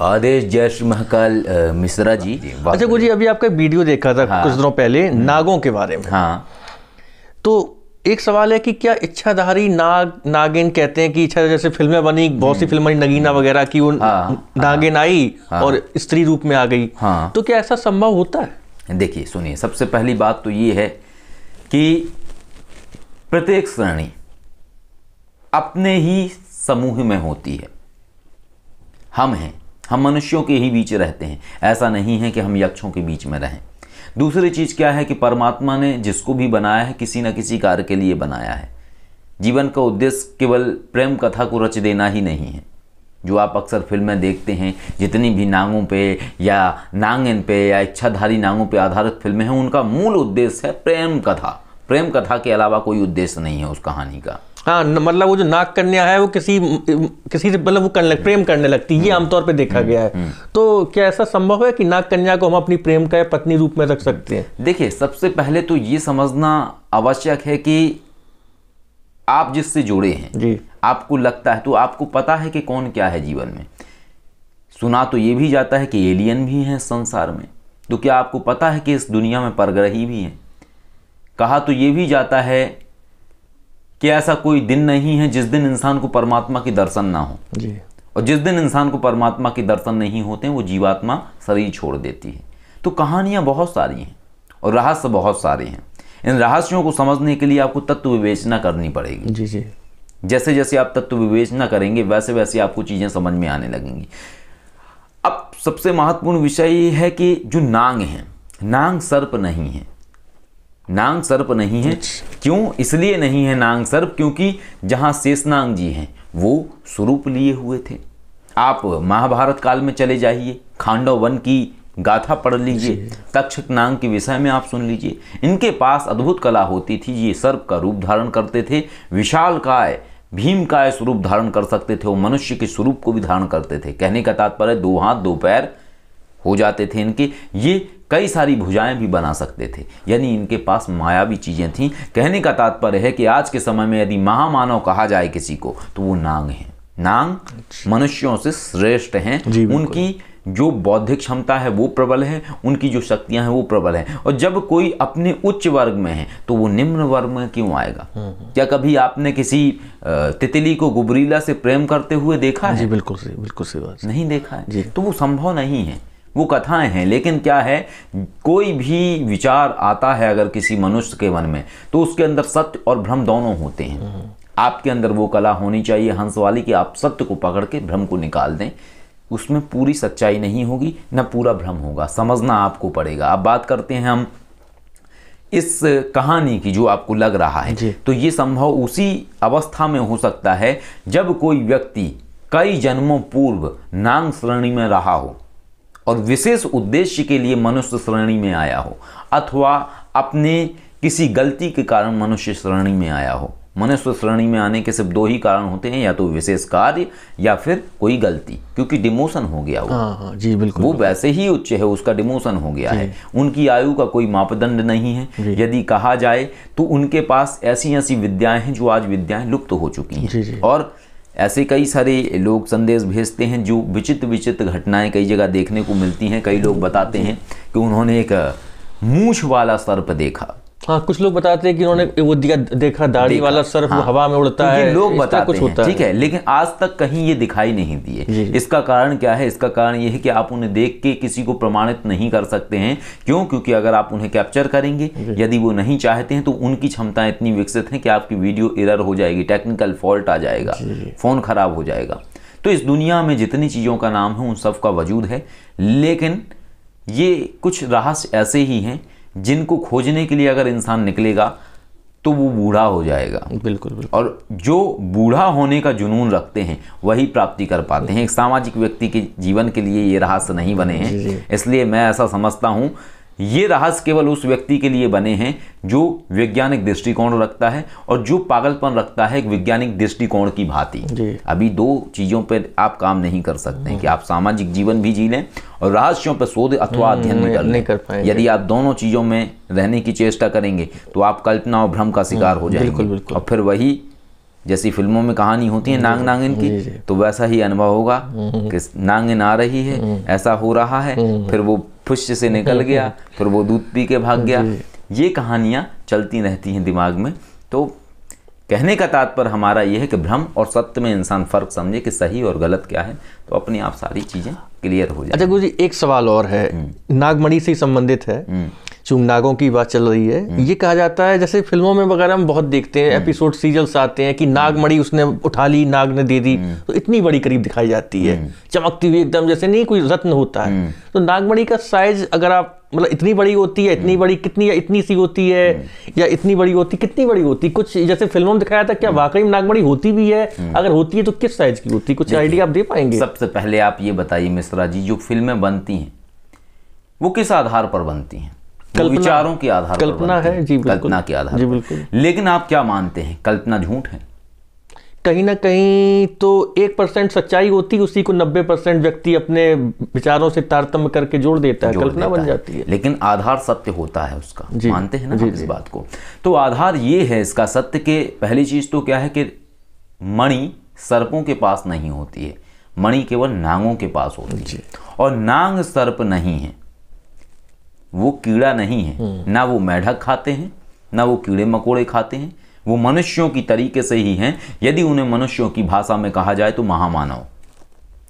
आदेश जय श्री महाकाल मिश्रा जी। अच्छा गुरुजी, अभी आपका वीडियो देखा था कुछ दिनों पहले नागों के बारे में। हाँ, तो एक सवाल है कि क्या इच्छाधारी नागिन कहते हैं कि इच्छा, जैसे फिल्में बनी, बहुत सी फिल्में बनी नगीना वगैरह की, वो नागिन आई और स्त्री रूप में आ गई। तो क्या ऐसा संभव होता है? देखिए सुनिए, सबसे पहली बात तो ये है कि प्रत्येक श्रेणी अपने ही समूह में होती है। हम मनुष्यों के ही बीच रहते हैं, ऐसा नहीं है कि हम यक्षों के बीच में रहें। दूसरी चीज़ क्या है कि परमात्मा ने जिसको भी बनाया है किसी न किसी कार्य के लिए बनाया है। जीवन का उद्देश्य केवल प्रेम कथा को रच देना ही नहीं है। जो आप अक्सर फिल्में देखते हैं, जितनी भी नांगों पे या नांगन पे या इच्छाधारी नांगों पे आधारित फिल्में हैं, उनका मूल उद्देश्य है प्रेम कथा। प्रेम कथा के अलावा कोई उद्देश्य नहीं है उस कहानी का। हाँ, मतलब वो जो नाग कन्या है वो किसी से मतलब वो प्रेम करने लगती है, ये आमतौर पे देखा गया है। तो क्या ऐसा संभव है कि नाग कन्या को हम अपनी प्रेम का पत्नी रूप में रख सकते हैं? देखिए, सबसे पहले तो ये समझना आवश्यक है कि आप जिससे जुड़े हैं जी, आपको लगता है, तो आपको पता है कि कौन क्या है जीवन में। सुना तो ये भी जाता है कि एलियन भी हैं संसार में, तो क्या आपको पता है कि इस दुनिया में परग्रही भी हैं? कहा तो ये भी जाता है कि ऐसा कोई दिन नहीं है जिस दिन इंसान को परमात्मा के दर्शन ना हो जी। और जिस दिन इंसान को परमात्मा के दर्शन नहीं होते हैं वो जीवात्मा शरीर छोड़ देती है। तो कहानियाँ बहुत सारी हैं और रहस्य बहुत सारे हैं। इन रहस्यों को समझने के लिए आपको तत्व विवेचना करनी पड़ेगी। जी जी। जैसे जैसे आप तत्व विवेचना करेंगे वैसे वैसे आपको चीज़ें समझ में आने लगेंगी। अब सबसे महत्वपूर्ण विषय ये है कि जो नाग हैं, नाग सर्प नहीं है। नाग सर्प नहीं है। क्यों? इसलिए नहीं है नाग सर्प क्योंकि जहाँ शेषनाग जी हैं वो स्वरूप लिए हुए थे। आप महाभारत काल में चले जाइए, खांडव वन की गाथा पढ़ लीजिए, तक्षक नाग के विषय में आप सुन लीजिए। इनके पास अद्भुत कला होती थी। ये सर्प का रूप धारण करते थे, विशालकाय भीमकाय स्वरूप धारण कर सकते थे, वो मनुष्य के स्वरूप को भी धारण करते थे। कहने का तात्पर्य 2 हाथ 2 पैर हो जाते थे इनके। ये कई सारी भुजाएं भी बना सकते थे, यानी इनके पास मायावी चीज़ें थीं। कहने का तात्पर्य है कि आज के समय में यदि महामानव कहा जाए किसी को तो वो नाग हैं। नाग मनुष्यों से श्रेष्ठ हैं। उनकी जो बौद्धिक क्षमता है वो प्रबल है, उनकी जो शक्तियां हैं वो प्रबल हैं। और जब कोई अपने उच्च वर्ग में है तो वो निम्न वर्ग में क्यों आएगा? क्या कभी आपने किसी तितली को गुबरीला से प्रेम करते हुए देखा है? जी बिल्कुल सही बात। नहीं देखा है। तो वो संभव नहीं है, वो कथाएं हैं। लेकिन क्या है, कोई भी विचार आता है अगर किसी मनुष्य के मन में तो उसके अंदर सत्य और भ्रम दोनों होते हैं। आपके अंदर वो कला होनी चाहिए हंस वाली कि आप सत्य को पकड़ के भ्रम को निकाल दें। उसमें पूरी सच्चाई नहीं होगी, न पूरा भ्रम होगा, समझना आपको पड़ेगा। अब बात करते हैं हम इस कहानी की जो आपको लग रहा है, तो ये संभव उसी अवस्था में हो सकता है जब कोई व्यक्ति कई जन्मों पूर्व नाग श्रेणी में रहा हो और विशेष उद्देश्य के लिए मनुष्य श्रेणी में आया हो, अथवा अपने किसी गलती के कारण मनुष्य श्रेणी में आया हो। मनुष्य श्रेणी में आने के सिर्फ 2 ही कारण होते हैं, या तो विशेष कार्य या फिर कोई गलती, क्योंकि डिमोशन हो गया वो। हाँ, जी बिल्कुल। वो वैसे ही उच्च है, उसका डिमोशन हो गया है। उनकी आयु का कोई मापदंड नहीं है। यदि कहा जाए तो उनके पास ऐसी ऐसी विद्याएं हैं जो आज विद्याएं लुप्त हो चुकी हैं। और ऐसे कई सारे लोग संदेश भेजते हैं जो विचित्र विचित्र घटनाएं कई जगह देखने को मिलती हैं। कई लोग बताते हैं कि उन्होंने एक मूंछ वाला सर्प देखा। हाँ, कुछ लोग बताते हैं कि उन्होंने वो देखा दाढ़ी वाला सर्प हवा में उड़ता है। ये लोग बताते हैं, ठीक है, लेकिन आज तक कहीं ये दिखाई नहीं दिए। इसका कारण क्या है? इसका कारण ये है कि आप उन्हें देख के किसी को प्रमाणित नहीं कर सकते हैं। क्यों? क्योंकि अगर आप उन्हें कैप्चर करेंगे, यदि वो नहीं चाहते हैं, तो उनकी क्षमताएं इतनी विकसित हैं कि आपकी वीडियो एरर हो जाएगी, टेक्निकल फॉल्ट आ जाएगा, फोन खराब हो जाएगा। तो इस दुनिया में जितनी चीज़ों का नाम है उन सब का वजूद है, लेकिन ये कुछ रहस्य ऐसे ही हैं जिनको खोजने के लिए अगर इंसान निकलेगा तो वो बूढ़ा हो जाएगा। बिल्कुल। और जो बूढ़ा होने का जुनून रखते हैं वही प्राप्ति कर पाते हैं। एक सामाजिक व्यक्ति के जीवन के लिए ये रहस्य नहीं बने हैं। इसलिए मैं ऐसा समझता हूँ ये रहस्य केवल उस व्यक्ति के लिए बने हैं जो वैज्ञानिक दृष्टिकोण रखता है और जो पागलपन रखता है एक वैज्ञानिक दृष्टिकोण की भांति। अभी 2 चीज़ों पे आप काम नहीं कर सकते हैं कि आप सामाजिक जीवन भी जी लें और रहस्यों पर शोध अथवा अध्ययन भी कर लें। यदि आप दोनों चीज़ों में रहने की चेष्टा करेंगे तो आप कल्पना और भ्रम का शिकार हो जाएंगे और फिर वही जैसी फिल्मों में कहानी होती है नाग नागिन की, तो वैसा ही अनुभव होगा कि नागिन आ रही है, ऐसा हो रहा है, फिर वो फुश से निकल गया, फिर वो दूध पी के भाग गया। ये कहानियाँ चलती रहती हैं दिमाग में। तो कहने का तात्पर्य हमारा ये है कि भ्रम और सत्य में इंसान फ़र्क समझे कि सही और गलत क्या है, तो अपने आप सारी चीज़ें क्लियर हो जाए। अच्छा गुरु जी, एक सवाल और है, नागमणि से संबंधित है, चूंकि नागों की बात चल रही है। ये कहा जाता है, जैसे फिल्मों में वगैरह हम बहुत देखते हैं, एपिसोड सीरियल्स आते हैं कि नागमणि उसने उठा ली, नाग ने दे दी, तो इतनी बड़ी करीब दिखाई जाती है, चमकती हुई एकदम, जैसे नहीं कोई रत्न होता है। तो नागमणि का साइज अगर आप मतलब इतनी बड़ी होती है, इतनी बड़ी कितनी, या इतनी सी होती है, या इतनी बड़ी होती, कितनी बड़ी होती, कुछ जैसे फिल्मों में दिखाया था, क्या वाकई में नागमणि होती भी है? अगर होती है तो किस साइज की होती है, कुछ आइडिया आप दे पाएंगे? सबसे पहले आप ये बताइए मिश्रा जी, जो फिल्में बनती हैं वो किस आधार पर बनती हैं? विचारों के आधार पर कल्पना है जी, कल्पना के आधार जी, पर। बिल्कुल। लेकिन आप क्या मानते हैं, कल्पना झूठ है? कहीं ना कहीं तो 1% सच्चाई होती है, उसी को 90% व्यक्ति अपने विचारों से तारतम्य करके जोड़ देता है, कल्पना बन जाती है। लेकिन आधार सत्य होता है उसका, मानते हैं ना हम इस बात को? तो आधार ये है इसका सत्य के, पहली चीज तो क्या है कि मणि सर्पों के पास नहीं होती है, मणि केवल नागों के पास होती है। और नाग सर्प नहीं है, वो कीड़ा नहीं है, ना वो मेढक खाते हैं, ना वो कीड़े मकोड़े खाते हैं, वो मनुष्यों की तरीके से ही हैं। यदि उन्हें मनुष्यों की भाषा में कहा जाए तो महामानव।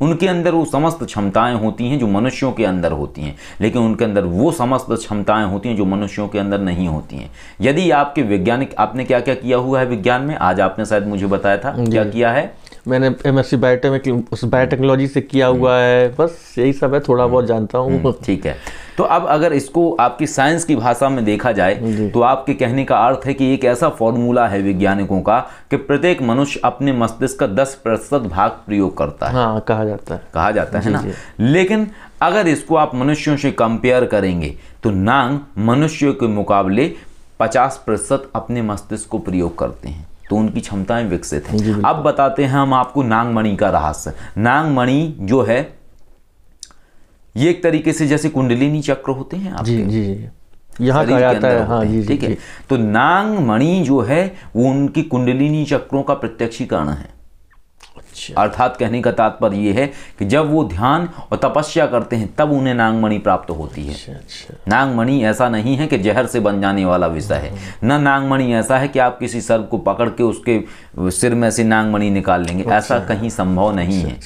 उनके अंदर वो समस्त क्षमताएं होती हैं जो मनुष्यों के अंदर होती हैं, लेकिन उनके अंदर वो समस्त क्षमताएं होती हैं जो मनुष्यों के अंदर नहीं होती हैं। यदि आपके वैज्ञानिक, आपने क्या क्या किया हुआ है विज्ञान में, आज आपने शायद मुझे बताया था, क्या किया है? मैंने MSc बायोटेक्नोलॉजी से किया हुआ है, बस यही सब है, थोड़ा बहुत जानता हूँ। ठीक है। तो अब अगर इसको आपकी साइंस की भाषा में देखा जाए तो आपके कहने का अर्थ है कि एक ऐसा फॉर्मूला है वैज्ञानिकों का कि प्रत्येक मनुष्य अपने मस्तिष्क का 10% भाग प्रयोग करता है। हाँ, कहा जाता है ना। लेकिन अगर इसको आप मनुष्यों से कंपेयर करेंगे तो नाग मनुष्यों के मुकाबले 50% अपने मस्तिष्क को प्रयोग करते हैं, तो उनकी क्षमताएं विकसित हैं। अब बताते हैं हम आपको नागमणि का रहस्य। नागमणि जो है ये एक तरीके से जैसे कुंडलिनी चक्र होते हैं आपके, जी यहाँ कहा जाता है, हाँ जी, ठीक है। तो नागमणि जो है वो उनकी कुंडलिनी चक्रों का प्रत्यक्षीकरण है। अच्छा। अर्थात कहने का तात्पर्य ये है कि जब वो ध्यान और तपस्या करते हैं तब उन्हें नागमणि प्राप्त होती है। अच्छा। नागमणि ऐसा नहीं है कि जहर से बन जाने वाला विषय है, न नागमणि ऐसा है कि आप किसी सर्प को पकड़ के उसके सिर में से नागमणि निकाल लेंगे, ऐसा कहीं संभव नहीं है।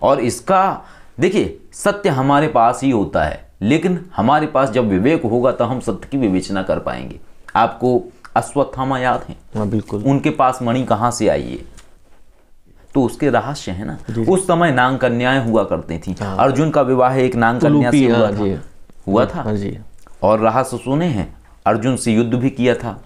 और इसका देखिए, सत्य हमारे पास ही होता है, लेकिन हमारे पास जब विवेक होगा तो हम सत्य की विवेचना कर पाएंगे। आपको अश्वत्थामा याद है? हाँ, बिल्कुल। उनके पास मणि कहाँ से आई है? तो उसके रहस्य है ना। उस समय नाग कन्याएं हुआ करती थी। अर्जुन का विवाह एक नाग कन्या से हुआ था। और रहस्य सुने हैं, अर्जुन से युद्ध भी किया था,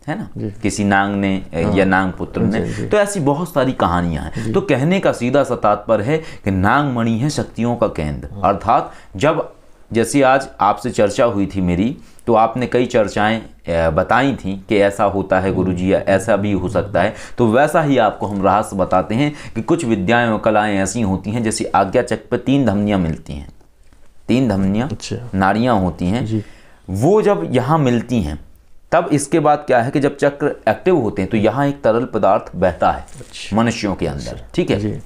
है ना, किसी नाग ने या नाग पुत्र ने। तो ऐसी बहुत सारी कहानियां हैं। तो कहने का सीधा सा तात्पर्य है कि नागमणि है शक्तियों का केंद्र। अर्थात जब जैसी आज आपसे चर्चा हुई थी मेरी, तो आपने कई चर्चाएं बताई थी कि ऐसा होता है गुरुजी, या ऐसा भी हो सकता है। तो वैसा ही आपको हम रहस्य बताते हैं कि कुछ विद्याएं और कलाएं ऐसी होती हैं, जैसे आज्ञा चक्र पर 3 धमनियां मिलती हैं, 3 धमनियां नाड़ियां होती हैं। वो जब यहाँ मिलती हैं तब इसके बाद क्या है कि जब चक्र एक्टिव होते हैं तो यहाँ एक तरल पदार्थ बहता है मनुष्यों के अंदर, ठीक है।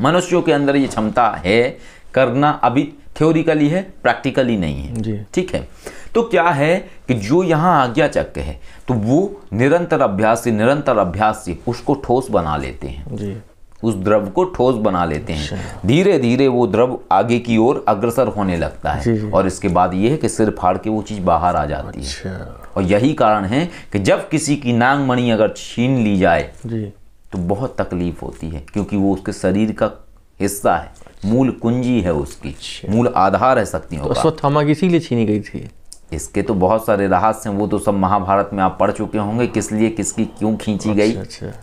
मनुष्यों के अंदर ये क्षमता है करना, अभी थ्योरिकली है, प्रैक्टिकली नहीं है, ठीक है। तो क्या है कि जो यहाँ आज्ञा चक्र है तो वो निरंतर अभ्यास से उसको ठोस बना लेते हैं, उस द्रव को ठोस बना लेते हैं। धीरे धीरे वो द्रव आगे की ओर अग्रसर होने लगता है, और इसके बाद ये है कि सिर फाड़ के वो चीज़ बाहर आ जाती है। और यही कारण है कि जब किसी की नागमणि अगर छीन ली जाए तो बहुत तकलीफ होती है, क्योंकि वो उसके शरीर का हिस्सा है, मूल कुंजी है उसकी, मूल आधार है शक्तियों का। अश्वत्थामा की इसीलिए छीनी गई थी। इसके तो बहुत सारे रहस्य हैं, वो तो सब महाभारत में आप पढ़ चुके होंगे, किस लिए किसकी क्यों खींची गई।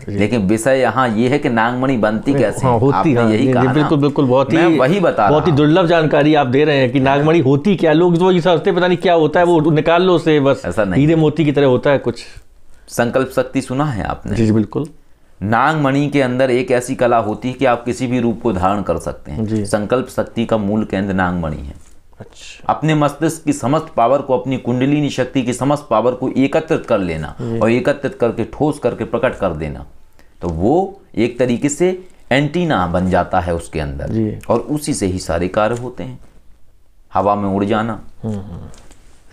लेकिन विषय यहाँ ये है कि नागमणि बनती कैसे होती है, यही कहा। बिल्कुल बिल्कुल, बहुत ही वही बता, बहुत ही दुर्लभ जानकारी आप दे रहे हैं कि नागमणि होती क्या। लोग जो ये सोचते पता नहीं क्या होता है, वो निकाल लो से बस, ऐसा नहीं, हीरे मोती की तरह होता है कुछ। संकल्प शक्ति सुना है आपने? जी बिल्कुल। नागमणि के अंदर एक ऐसी कला होती है कि आप किसी भी रूप को धारण कर सकते हैं। संकल्प शक्ति का मूल केंद्र नागमणि है। अच्छा। अपने मस्तिष्क की समस्त पावर को, अपनी कुंडलिनी शक्ति की समस्त पावर को एकत्रित कर लेना और एकत्रित करके ठोस करके प्रकट कर देना। तो वो एक तरीके से एंटीना बन जाता है उसके अंदर, और उसी से ही सारे कार्य होते हैं। हवा में उड़ जाना,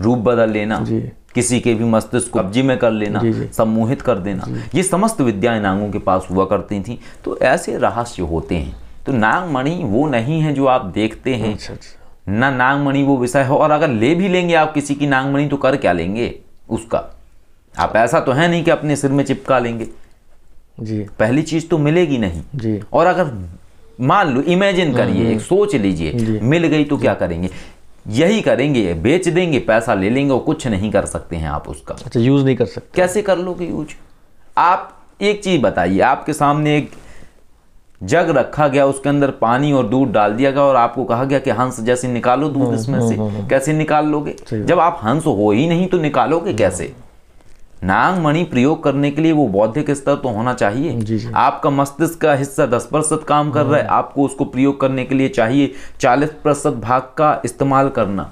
रूप बदल लेना, किसी के भी मस्तिष्क को कब्जे में कर लेना, सम्मोहित कर देना, ये समस्त विद्याएं नागों के पास हुआ करती थी। तो ऐसे रहस्य होते हैं। तो नागमणि वो नहीं है जो आप देखते हैं, ना नागमणि वो विषय है। और अगर ले भी लेंगे आप किसी की नागमणि तो कर क्या लेंगे उसका? आप ऐसा तो है नहीं कि अपने सिर में चिपका लेंगे जी। पहली चीज तो मिलेगी नहीं जी। और अगर मान लो, इमेजिन करिए, एक सोच लीजिए, मिल गई तो क्या करेंगे? यही करेंगे, बेच देंगे, पैसा ले लेंगे, और कुछ नहीं कर सकते हैं आप उसका। अच्छा, यूज नहीं कर सकते। कैसे कर लोगे यूज? आप एक चीज बताइए, आपके सामने एक जग रखा गया, उसके अंदर पानी और दूध डाल दिया गया और आपको कहा गया कि हंस जैसे निकालो दूध इसमें से, कैसे निकाल लोगे? जब आप हंस हो ही नहीं तो निकालोगे कैसे? नागमणि प्रयोग करने के लिए वो बौद्धिक स्तर तो होना चाहिए जी। आपका मस्तिष्क का हिस्सा 10% काम कर रहा है, आपको उसको प्रयोग करने के लिए चाहिए 40% भाग का इस्तेमाल करना।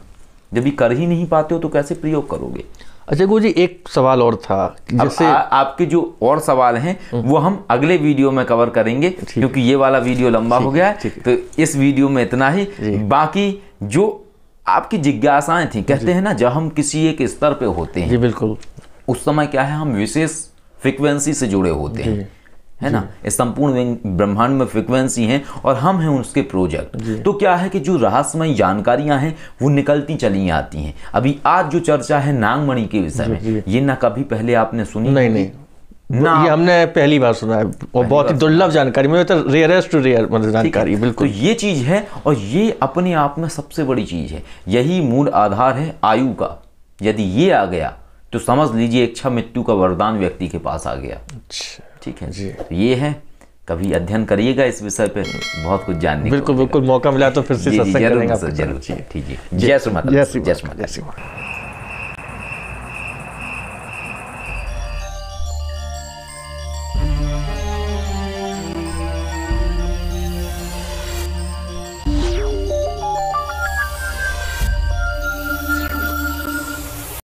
जब भी कर ही नहीं पाते हो तो कैसे प्रयोग करोगे? अच्छा गुरु जी, एक सवाल और था, जैसे आपके जो और सवाल हैं वो हम अगले वीडियो में कवर करेंगे, क्योंकि ये वाला वीडियो लंबा हो गया है। तो इस वीडियो में इतना ही। बाकी जो आपकी जिज्ञासाएं थी, कहते हैं ना, जब हम किसी एक स्तर पे होते हैं, बिल्कुल, उस समय क्या है, हम विशेष फ्रीक्वेंसी से जुड़े होते हैं, है ना। इस संपूर्ण ब्रह्मांड में फ्रीक्वेंसी हैं और हम हैं उसके प्रोजेक्ट। तो क्या है कि जो रहस्यमय जानकारियां हैं वो निकलती चली आती हैं। अभी आज जो चर्चा है नागमणि के विषय में, ये ना कभी पहले आपने सुनी? नहीं ना, ये हमने पहली बार सुना है, और बहुत ही दुर्लभ जानकारी, मतलब तो रेयरेस्ट टू रेयर मतलब जानकारी। बिल्कुल, तो ये चीज है, और ये अपने आप में सबसे बड़ी चीज है। यही मूल आधार है आयु का। यदि ये आ गया तो समझ लीजिए इच्छा मृत्यु का वरदान व्यक्ति के पास आ गया। ठीक है जी। तो ये है, कभी अध्ययन करिएगा इस विषय पे, बहुत कुछ जानने। बिल्कुल, मौका मिला तो फिर से सत्संग करेंगे। जरूर। ठीक है, जय श्री माता।